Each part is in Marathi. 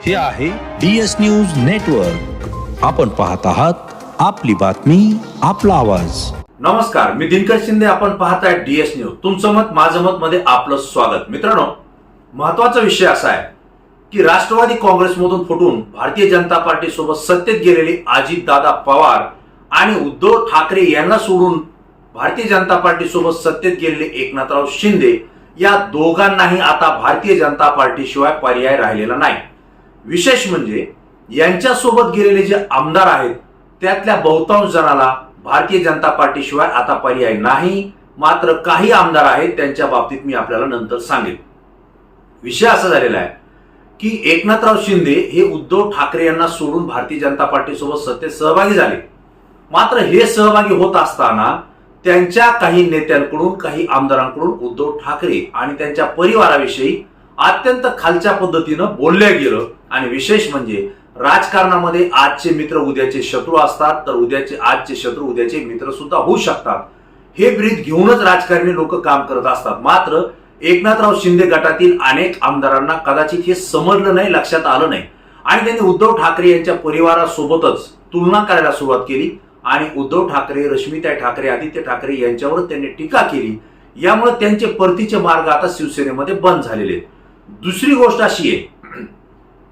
हे आहे DS न्यूज नेटवर्क. आपण पाहत आहात आपली बातमी आपला आवाज. नमस्कार, मी दिनकर शिंदे. आपण पाहताय DS न्यूज. तुमचं मत माझं मत मध्ये आपलं स्वागत. मित्रांनो, महत्वाचा विषय असा आहे की राष्ट्रवादी काँग्रेसमधून फुटून भारतीय जनता पार्टी सोबत सत्तेत गेलेले अजितदादा पवार आणि उद्धव ठाकरे यांना सोडून भारतीय जनता पार्टी सोबत सत्तेत गेलेले एकनाथराव शिंदे या दोघांनाही आता भारतीय जनता पार्टी शिवाय पर्याय राहिलेला नाही. विशेष म्हणजे यांच्या सोबत गेलेले जे आमदार आहेत त्यातल्या बहुतांश जणाला भारतीय जनता पार्टी शिवाय आता पर्याय नाही. मात्र काही आमदार आहेत त्यांच्या बाबतीत मी आपल्याला नंतर सांगेन. विषय असा झालेला आहे की एकनाथराव शिंदे हे उद्धव ठाकरे यांना सोडून भारतीय जनता पार्टी सोबत सत्तेत सहभागी झाले. मात्र हे सहभागी होत असताना त्यांच्या काही नेत्यांकडून काही आमदारांकडून उद्धव ठाकरे आणि त्यांच्या परिवाराविषयी अत्यंत खालच्या पद्धतीनं बोलल्या गेलं. आणि विशेष म्हणजे राजकारणामध्ये आजचे मित्र उद्याचे शत्रू असतात, तर आजचे शत्रू उद्याचे मित्र सुद्धा होऊ शकतात. हे ब्रीद घेऊनच राजकारणी लोक काम करत असतात. मात्र एकनाथराव शिंदे गटातील अनेक आमदारांना कदाचित हे समजलं नाही, लक्षात आलं नाही आणि त्यांनी उद्धव ठाकरे यांच्या परिवारासोबतच तुलना करायला सुरुवात केली आणि उद्धव ठाकरे, रश्मिताई ठाकरे, आदित्य ठाकरे यांच्यावर त्यांनी टीका केली. यामुळे त्यांचे परतीचे मार्ग आता शिवसेनेमध्ये बंद झालेले आहेत. दुसरी गोष्ट अशी आहे,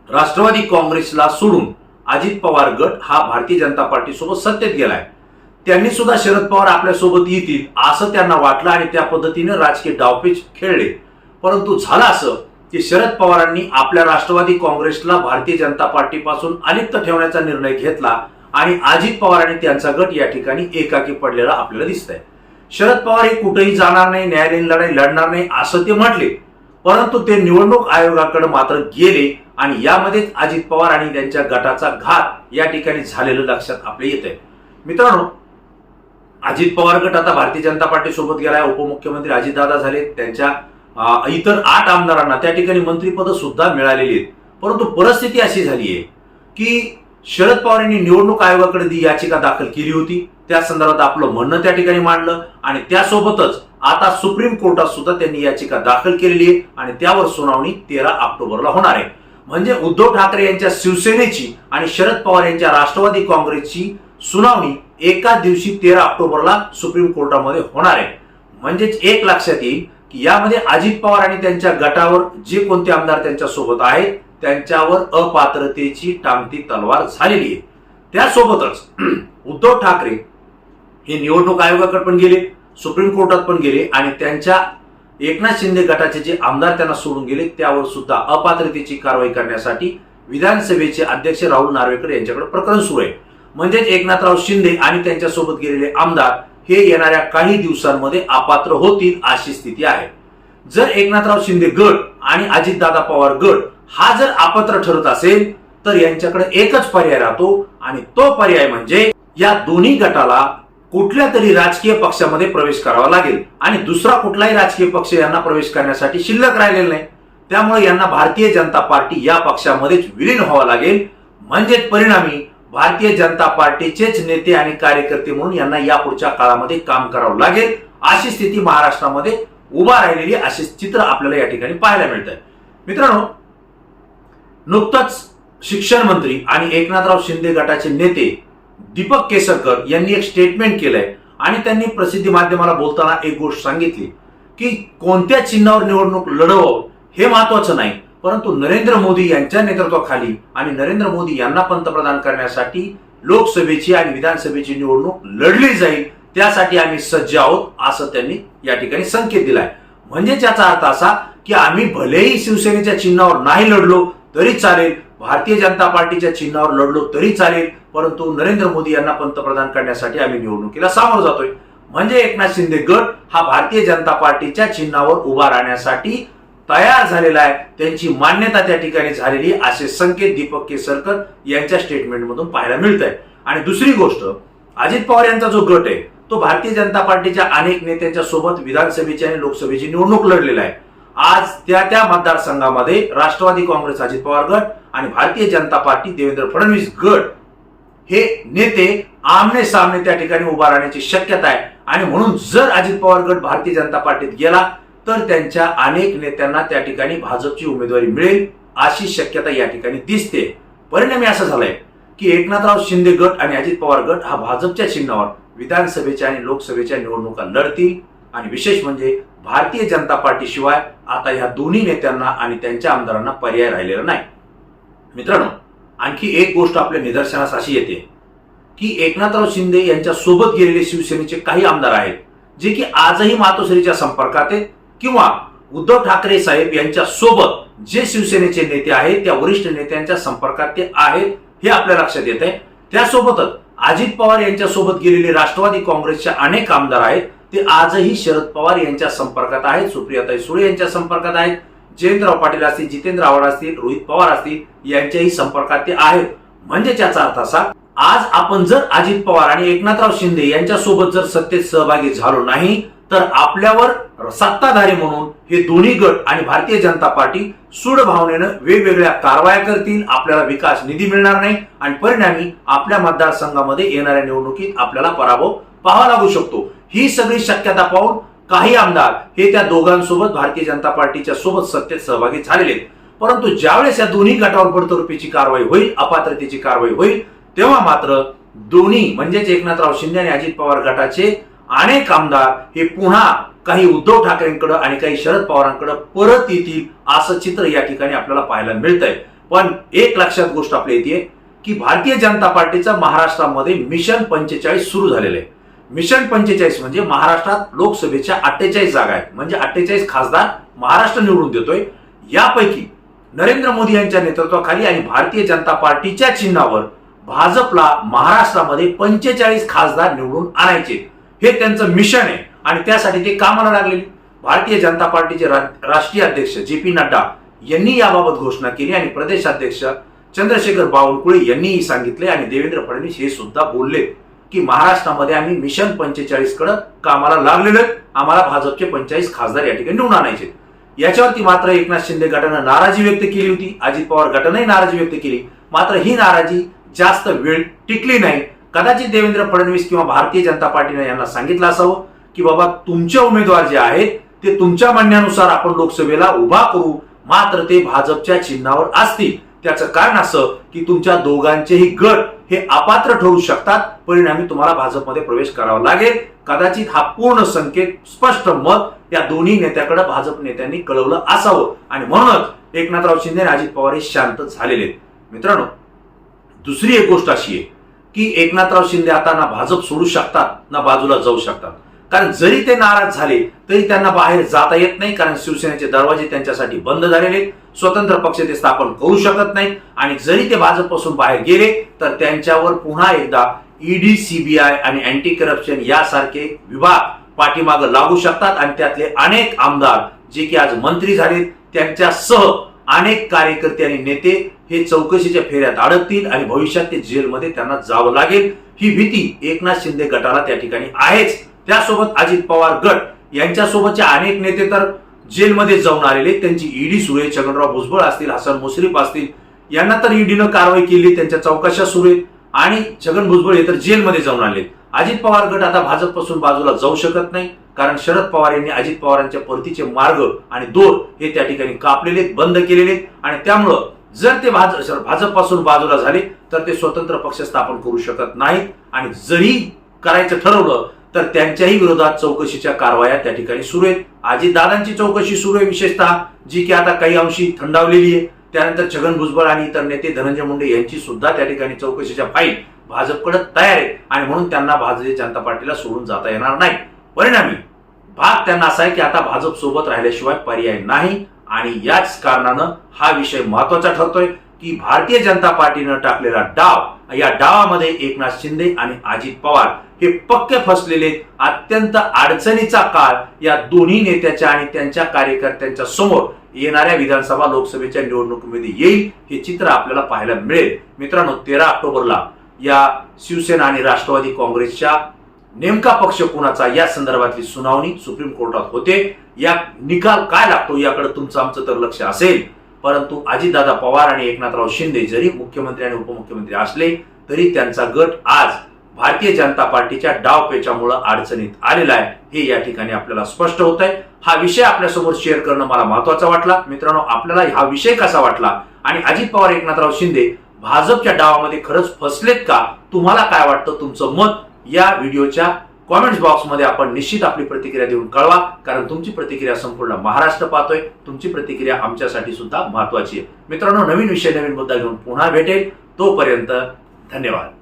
राष्ट्रवादी काँग्रेसला सोडून अजित पवार गट हा भारतीय जनता पार्टी सोबत सत्तेत गेलाय. त्यांनी सुद्धा शरद पवार आपल्या सोबत येतील असं त्यांना वाटलं आणि त्या पद्धतीने राजकीय डावपेच खेळले. परंतु झालं असं की शरद पवारांनी आपल्या राष्ट्रवादी काँग्रेसला भारतीय जनता पार्टीपासून अलिप्त ठेवण्याचा निर्णय घेतला आणि अजित पवार आणि त्यांचा गट या ठिकाणी एकाकी पडलेला आपल्याला दिसतंय. शरद पवार हे कुठेही जाणार नाही, न्यायालयीन लढाई लढणार नाही असं ते म्हटले. परंतु ते निवडणूक आयोगाकडे मात्र गेले आणि यामध्येच अजित पवार आणि त्यांच्या गटाचा घात या ठिकाणी झालेलं लक्षात आपल्या येत आहे. मित्रांनो, अजित पवार गट आता भारतीय जनता पार्टी सोबत गेलाय. उपमुख्यमंत्री अजितदादा झाले. त्यांच्या इतर 8 आमदारांना त्या ठिकाणी मंत्रिपद सुद्धा मिळालेली आहेत. परंतु परिस्थिती अशी झाली आहे की शरद पवार यांनी निवडणूक आयोगाकडे याचिका दाखल केली होती. त्या संदर्भात आपलं म्हणणं त्या ठिकाणी मांडलं आणि त्यासोबतच आता सुप्रीम कोर्टात सुद्धा त्यांनी याचिका दाखल केलेली आहे आणि त्यावर सुनावणी 13 ऑक्टोबरला होणार आहे. म्हणजे उद्धव ठाकरे यांच्या शिवसेनेची आणि शरद पवार यांच्या राष्ट्रवादी काँग्रेसची सुनावणी एका दिवशी 13 ऑक्टोबरला सुप्रीम कोर्टामध्ये होणार आहे. म्हणजेच एक लक्षात येईल की यामध्ये अजित पवार आणि त्यांच्या गटावर जे कोणते आमदार त्यांच्या सोबत आहेत त्यांच्यावर अपात्रतेची टांगती तलवार झालेली आहे. त्यासोबतच उद्धव ठाकरे हे निवडणूक आयोगाकडे पण गेले, सुप्रीम कोर्टात पण गेले आणि त्यांच्या एकनाथ शिंदे गटाचे जे आमदार त्यांना सोडून गेले त्यावर सुद्धा अपात्रतेची कारवाई करण्यासाठी विधानसभेचे अध्यक्ष राहुल नार्वेकर यांच्याकडे प्रकरण सुरू आहे. म्हणजेच एकनाथराव शिंदे आणि त्यांच्यासोबत गेलेले आमदार हे येणाऱ्या काही दिवसांमध्ये अपात्र होतील अशी स्थिती आहे. जर एकनाथराव शिंदे गट आणि अजितदादा पवार गट हा जर अपात्र ठरत असेल तर यांच्याकडे एकच पर्याय राहतो आणि तो पर्याय म्हणजे या दोन्ही गटाला कुठल्या तरी राजकीय पक्षामध्ये प्रवेश करावा लागेल आणि दुसरा कुठलाही राजकीय पक्ष यांना प्रवेश करण्यासाठी शिल्लक राहिलेला नाही. त्यामुळे यांना भारतीय जनता पार्टी या पक्षामध्येच विलीन व्हावं लागेल. म्हणजेच परिणामी भारतीय जनता पार्टीचेच नेते आणि कार्यकर्ते म्हणून यांना यापुढच्या काळामध्ये काम करावं लागेल अशी स्थिती महाराष्ट्रामध्ये उभा राहिलेली असे चित्र आपल्याला या ठिकाणी पाहायला मिळत आहे. मित्रांनो, नुकतंच शिक्षण मंत्री आणि एकनाथराव शिंदे गटाचे नेते दीपक केसरकर यांनी एक स्टेटमेंट केलंय आणि त्यांनी प्रसिद्धी माध्यमाला बोलताना एक गोष्ट सांगितली की कोणत्या चिन्हावर निवडणूक लढवावं हे महत्वाचं नाही, परंतु नरेंद्र मोदी यांच्या नेतृत्वाखाली आणि नरेंद्र मोदी यांना पंतप्रधान करण्यासाठी लोकसभेची आणि विधानसभेची निवडणूक लढली जाईल, त्यासाठी आम्ही सज्ज आहोत असं त्यांनी या ठिकाणी संकेत दिलाय. म्हणजे याचा अर्थ असा की आम्ही भलेही शिवसेनेच्या चिन्हावर नाही लढलो तरी चालेल, भारतीय जनता पार्टीच्या चिन्हावर लढलो तरी चालेल, परंतु नरेंद्र मोदी यांना पंतप्रधान करण्यासाठी आम्ही निवडणुकीला सामोरं जातोय. म्हणजे एकनाथ शिंदे गट हा भारतीय जनता पार्टीच्या चिन्हावर उभा राहण्यासाठी तयार झालेला आहे, त्यांची मान्यता त्या ठिकाणी झालेली असे संकेत दीपक केसरकर यांच्या स्टेटमेंटमधून पाहायला मिळत आहे. आणि दुसरी गोष्ट, अजित पवार यांचा जो गट आहे तो भारतीय जनता पार्टीच्या अनेक नेत्यांच्या सोबत विधानसभेची आणि लोकसभेची निवडणूक लढलेला आहे. आज त्या मतदारसंघामध्ये राष्ट्रवादी काँग्रेस अजित पवार गट आणि भारतीय जनता पार्टी देवेंद्र फडणवीस गट हे नेते आमने सामने त्या ठिकाणी उभा राहण्याची शक्यता आहे. आणि म्हणून जर अजित पवार गट भारतीय जनता पार्टीत गेला तर त्यांच्या अनेक नेत्यांना त्या ठिकाणी भाजपची उमेदवारी मिळेल अशी शक्यता या ठिकाणी दिसते. परिणामी असं झालंय की एकनाथराव शिंदे गट आणि अजित पवार गट हा भाजपच्या चिन्हावर विधानसभेच्या आणि लोकसभेच्या निवडणुका लढतील. आणि विशेष म्हणजे भारतीय जनता पार्टी शिवाय आता ह्या दोन्ही नेत्यांना आणि त्यांच्या आमदारांना पर्याय राहिलेला नाही. मित्रांनो, आणखी एक गोष्ट आपल्या निदर्शनास अशी येते की एकनाथराव शिंदे यांच्या सोबत गेलेले शिवसेनेचे काही आमदार आहेत जे की आजही मातोश्रीच्या संपर्कात आहेत, किंवा उद्धव ठाकरे साहेब यांच्या सोबत जे शिवसेनेचे नेते आहेत त्या वरिष्ठ नेत्यांच्या संपर्कात ते आहेत हे आपल्या लक्षात येत आहे. त्यासोबतच अजित पवार यांच्या सोबत गेलेले राष्ट्रवादी काँग्रेसचे अनेक आमदार आहेत ते आजही शरद पवार यांच्या संपर्कात आहेत, सुप्रियाताई सुळे यांच्या संपर्कात आहेत, जयंतराव पाटील असतील, जितेंद्र आव्हाड असतील, रोहित पवार असतील यांच्याही संपर्कात ते आहेत. म्हणजे त्याचा अर्थ असा, आज आपण जर अजित पवार आणि एकनाथराव शिंदे यांच्या सोबत जर सत्तेत सहभागी झालो नाही तर आपल्यावर सत्ताधारी म्हणून हे दोन्ही गट आणि भारतीय जनता पार्टी सूड भावनेनं वेगवेगळ्या कारवाया करतील. आपल्याला विकास निधी मिळणार नाही आणि परिणामी आपल्या मतदारसंघामध्ये येणाऱ्या निवडणुकीत आपल्याला पराभव पाहावा लागू शकतो. ही सगळी शक्यता पाहून काही आमदार हे त्या दोघांसोबत भारतीय जनता पार्टीच्या सोबत सत्तेत सहभागी झालेले आहेत. परंतु ज्यावेळेस या दोन्ही गटावर बडतर्फीची कारवाई होईल, अपात्रतेची कारवाई होईल, तेव्हा मात्र दोन्ही म्हणजेच एकनाथराव शिंदे आणि अजित पवार गटाचे अनेक आमदार हे पुन्हा काही उद्धव ठाकरेंकडे आणि काही शरद पवारांकडे परत येतील असं चित्र या ठिकाणी आपल्याला पाहायला मिळतंय. पण एक लक्षात गोष्ट आपल्या येते की भारतीय जनता पार्टीचं महाराष्ट्रामध्ये मिशन 45 सुरू झालेलं आहे. मिशन 45 म्हणजे महाराष्ट्रात लोकसभेच्या 48 जागा आहेत, म्हणजे 48 खासदार महाराष्ट्र निवडून देतोय. यापैकी नरेंद्र मोदी यांच्या नेतृत्वाखाली आणि भारतीय जनता पार्टीच्या चिन्हावर भाजपला महाराष्ट्रामध्ये 45 खासदार निवडून आणायचे हे त्यांचं मिशन आहे आणि त्यासाठी ते कामाला लागलेले. भारतीय जनता पार्टीचे राष्ट्रीय अध्यक्ष जे.पी. नड्डा यांनी याबाबत घोषणा केली आणि प्रदेशाध्यक्ष चंद्रशेखर बावनकुळे यांनीही सांगितले आणि देवेंद्र फडणवीस हे सुद्धा बोलले की महाराष्ट्रामध्ये आम्ही मिशन 45 कडे कामाला लागलेलो आहे, आम्हाला भाजपचे 45 खासदार या ठिकाणी निवडून आणायचे. याच्यावरती मात्र एकनाथ शिंदे गटानं नाराजी व्यक्त केली होती, अजित पवार गटानंही नाराजी व्यक्त केली. मात्र ही नाराजी जास्त वेळ टिकली नाही. कदाचित देवेंद्र फडणवीस किंवा भारतीय जनता पार्टीने यांना सांगितलं असावं की बाबा तुमचे उमेदवार जे आहेत ते तुमच्या म्हणण्यानुसार आपण लोकसभेला उभा करू, मात्र ते भाजपच्या चिन्हावर असतील. त्याचं कारण असं की तुमच्या दोघांचेही गट हे अपात्र ठरू शकतात, परिणामी तुम्हाला भाजपमध्ये प्रवेश करावा लागेल. कदाचित हा पूर्ण संकेत, स्पष्ट मत या दोन्ही नेत्याकडे भाजप नेत्यांनी कळवलं असावं आणि म्हणूनच एकनाथराव शिंदे आणि अजित पवार हे शांत झालेले आहेत. मित्रांनो, दुसरी एक गोष्ट अशी आहे की एकनाथराव शिंदे आता ना भाजप सोडू शकतात ना बाजूला जाऊ शकतात. कारण जरी ते नाराज झाले तरी त्यांना बाहेर जाता येत नाही, कारण शिवसेनेचे दरवाजे त्यांच्यासाठी बंद झालेले, स्वतंत्र पक्ष ते स्थापन करू शकत नाहीत. आणि जरी ते भाजपपासून बाहेर गेले तर त्यांच्यावर पुन्हा एकदा ईडी, सीबीआय आणि अँटी करप्शन यासारखे विभाग पाठीमागे लागू शकतात आणि त्यातले अनेक आमदार जे की आज मंत्री झालेत त्यांच्यासह अनेक कार्यकर्ते आणि नेते हे चौकशीच्या फेऱ्यात अडकतील आणि भविष्यात ते जेलमध्ये त्यांना जावं लागेल. ही भीती एकनाथ शिंदे गटाला त्या ठिकाणी आहेच. त्यासोबत अजित पवार गट यांच्यासोबतचे अनेक नेते तर जेलमध्ये जाऊन आलेले, त्यांची ईडी सुरू आहे. छगनराव भुजबळ असतील, हसन मुश्रीफ असतील, यांना तर ईडीनं कारवाई केली, त्यांच्या चौकशा सुरू आहेत आणि छगन भुजबळ हे तर जेलमध्ये जाऊन आले. अजित पवार गट आता भाजपपासून बाजूला जाऊ शकत नाही, कारण शरद पवार यांनी अजित पवारांच्या परतीचे मार्ग आणि दोर हे त्या ठिकाणी कापलेले, बंद केलेले आणि त्यामुळं जर ते भाजपपासून बाजूला झाले तर ते स्वतंत्र पक्ष स्थापन करू शकत नाहीत आणि जरी करायचं ठरवलं तर त्यांच्याही विरोधात चौकशीच्या कारवाया त्या ठिकाणी सुरू आहेत. अजितदादांची चौकशी सुरू आहे, विशेषतः जी की आता काही अंशी थंडावलेली आहे. त्यानंतर छगन भुजबळ आणि इतर नेते धनंजय मुंडे यांची सुद्धा त्या ठिकाणी चौकशीच्या फाईल भाजपकडे तयार आहेत आणि म्हणून त्यांना भारतीय जनता पार्टीला सोडून जाता येणार नाही. परिणामी भाग त्यांना असा आहे की आता भाजप सोबत राहिल्याशिवाय पर्याय नाही आणि याच कारणानं हा विषय महत्वाचा ठरतोय की भारतीय जनता पार्टीनं टाकलेला डाव, या डावामध्ये एकनाथ शिंदे आणि अजित पवार हे पक्के फसलेले. अत्यंत अडचणीचा काळ या दोन्ही नेत्याच्या आणि त्यांच्या कार्यकर्त्यांच्या समोर येणाऱ्या विधानसभा लोकसभेच्या निवडणुकीमध्ये येईल हे चित्र आपल्याला पाहायला मिळेल. मित्रांनो, 13 ऑक्टोबरला या शिवसेना आणि राष्ट्रवादी काँग्रेसच्या नेमका पक्ष कुणाचा या संदर्भातली सुनावणी सुप्रीम कोर्टात होते. या निकाल काय लागतो याकडे तुमचं आमचं तर लक्ष असेल, परंतु अजितदादा पवार आणि एकनाथराव शिंदे जरी मुख्यमंत्री आणि उपमुख्यमंत्री असले तरी त्यांचा गट आज भारतीय जनता पार्टीच्या डावपेचामुळे अडचणीत आलेला आहे हे या ठिकाणी आपल्याला स्पष्ट होत आहे. हा विषय आपल्यासमोर शेअर करणं मला महत्वाचा वाटला. मित्रांनो, आपल्याला हा विषय कसा वाटला आणि अजित पवार एकनाथराव शिंदे भाजपच्या डावामध्ये खरंच फसलेत का, तुम्हाला काय वाटतं, तुमचं मत या व्हिडिओच्या कॉमेंट्स बॉक्समध्ये आपण निश्चित आपली प्रतिक्रिया देऊन कळवा. कारण तुमची प्रतिक्रिया संपूर्ण महाराष्ट्र पाहतोय. तुमची प्रतिक्रिया आमच्यासाठी सुद्धा महत्वाची आहे. मित्रांनो, नवीन विषय नवीन मुद्दा घेऊन पुन्हा भेटेल. तोपर्यंत धन्यवाद.